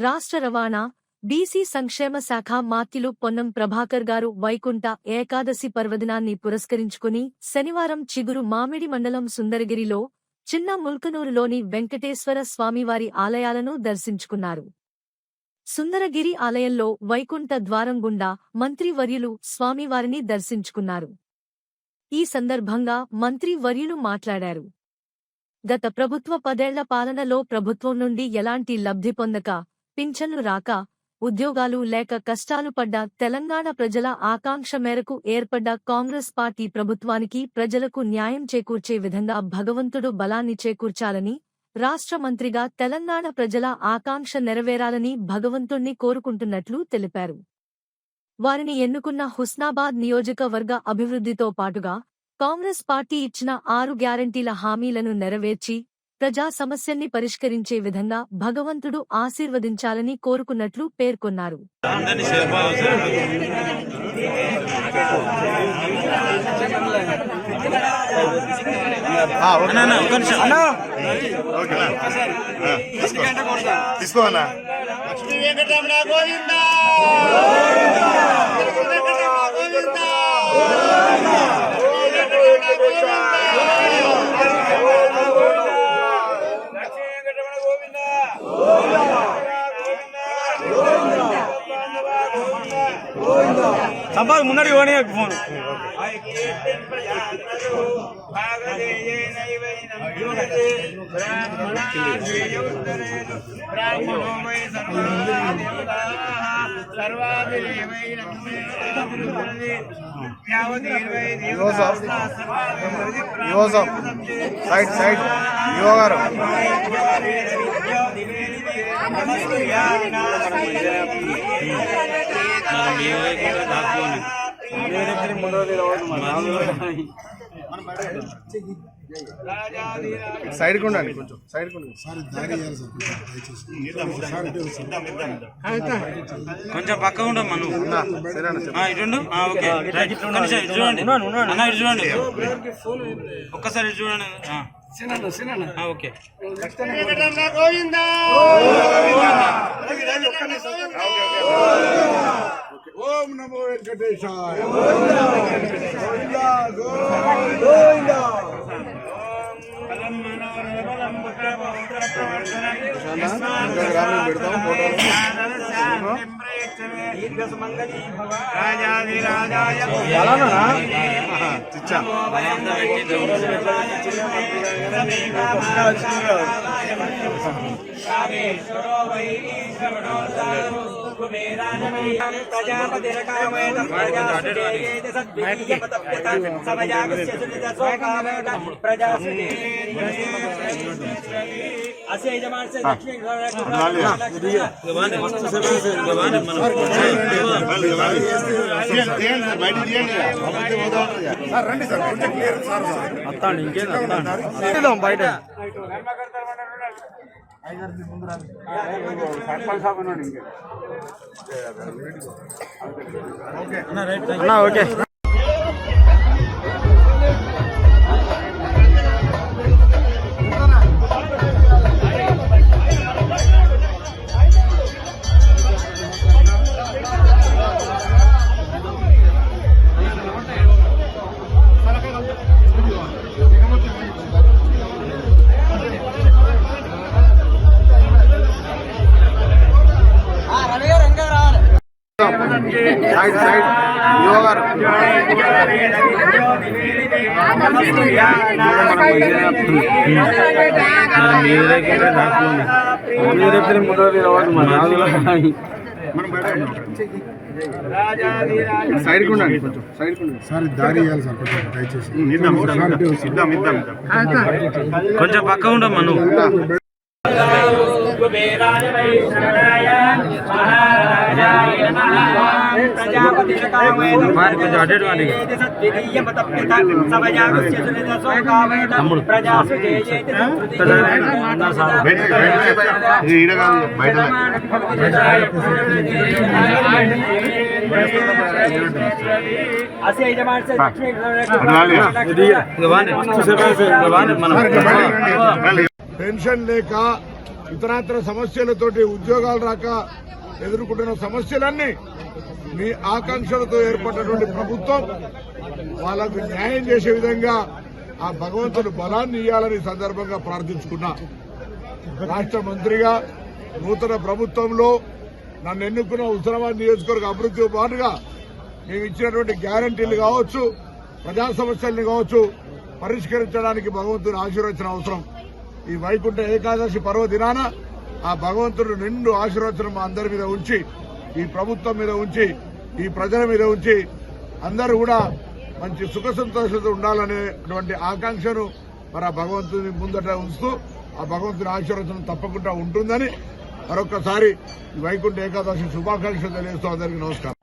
రాష్ట్ర రవాణా, బీసీ సంక్షేమ శాఖ మాత్యులు పొన్నం ప్రభాకర్ గారు వైకుంఠ ఏకాదశి పర్వదినాన్ని పురస్కరించుకుని శనివారం చిగురు మామిడి మండలం సుందరగిరిలో, చిన్న ముల్కనూరులోని వెంకటేశ్వర స్వామివారి ఆలయాలను దర్శించుకున్నారు. సుందరగిరి ఆలయంలో వైకుంఠ ద్వారం గుండా మంత్రివర్యులు స్వామివారిని దర్శించుకున్నారు. ఈ సందర్భంగా మంత్రివర్యులు మాట్లాడారు. గత ప్రభుత్వ 10 ఏళ్ల పాలనలో ప్రభుత్వం నుండి ఎలాంటి లబ్ధి పొందక, పింఛన్లు రాక, ఉద్యోగాలు లేక కష్టాలు పడ్డ తెలంగాణ ప్రజల ఆకాంక్ష మేరకు ఏర్పడ్డ కాంగ్రెస్ పార్టీ ప్రభుత్వానికి ప్రజలకు న్యాయం చేకూర్చే విధంగా భగవంతుడు బలాన్ని చేకూర్చాలని, రాష్ట్ర మంత్రిగా తెలంగాణ ప్రజల ఆకాంక్ష నెరవేరాలని భగవంతుణ్ణి కోరుకుంటున్నట్లు తెలిపారు. వారిని ఎన్నుకున్న హుస్నాబాద్ నియోజకవర్గ అభివృద్ధితో పాటుగా కాంగ్రెస్ పార్టీ ఇచ్చిన 6 గ్యారంటీల హామీలను నెరవేర్చి ప్రజా సమస్యల్ని పరిష్కరించే విధంగా భగవంతుడు ఆశీర్వదించాలని కోరుకున్నట్లు పేర్కొన్నారు. సంపాద ముందడి పోనీ ఫోన్ సైడ్ సైడ్ యువగారు సైడ్ ఉండండి, కొంచెం సైడ్ కొంచెం పక్క ఉండవు మనం ఇటు ఓకే చూడండి అన్న ఇటు చూడండి ఒక్కసారి ఇటు చూడండి ఓకే ఓం నమో వెంకటేశాయ. రండి సార్, కొంచెం క్లియర్ సార్ ఇంకేం బయట ఓకే సైడ్ సైడ్ యువగారు సైడ్ ఉండండి, కొంచెం సైడ్ సార్ దారి ఇవ్వాలి సార్, కొంచెం దయచేసి కొంచెం పక్క ఉండవు మనం పెన్షన్ లేక ఇతరాతర సమస్యలతోటి ఉద్యోగాలు రాక ఎదుర్కొంటున్న సమస్యలన్నీ మీ ఆకాంక్షలతో ఏర్పడినటువంటి ప్రభుత్వం వాళ్ళకు న్యాయం చేసే విధంగా ఆ భగవంతుడు బలాన్ని ఇవ్వాలని సందర్భంగా ప్రార్థించుకున్నా. రాష్ట్ర మంత్రిగా నూతన ప్రభుత్వంలో నన్ను ఎన్నుకున్న హుస్నాబాద్ నియోజకవర్గ అభివృద్ధితో పాటుగా మేము ఇచ్చినటువంటి గ్యారంటీలు కావచ్చు, ప్రజా సమస్యల్ని కావచ్చు పరిష్కరించడానికి భగవంతుని ఆశీర్వచన అవసరం. ఈ వైకుంఠ ఏకాదశి పర్వదినాన ఆ భగవంతుడు నిండు ఆశీర్వచనం మా అందరి మీద ఉంచి, ఈ ప్రభుత్వం మీద ఉంచి, ఈ ప్రజల మీద ఉంచి అందరూ కూడా మంచి సుఖ సంతోషంతో ఉండాలనేటువంటి ఆకాంక్షను మరి ఆ భగవంతుని ముందట ఉంచుతూ ఆ భగవంతుని ఆశీర్వచనం తప్పకుండా ఉంటుందని మరొకసారి ఈ వైకుంఠ ఏకాదశి శుభాకాంక్షలు తెలియజేస్తూ అందరికీ నమస్కారం.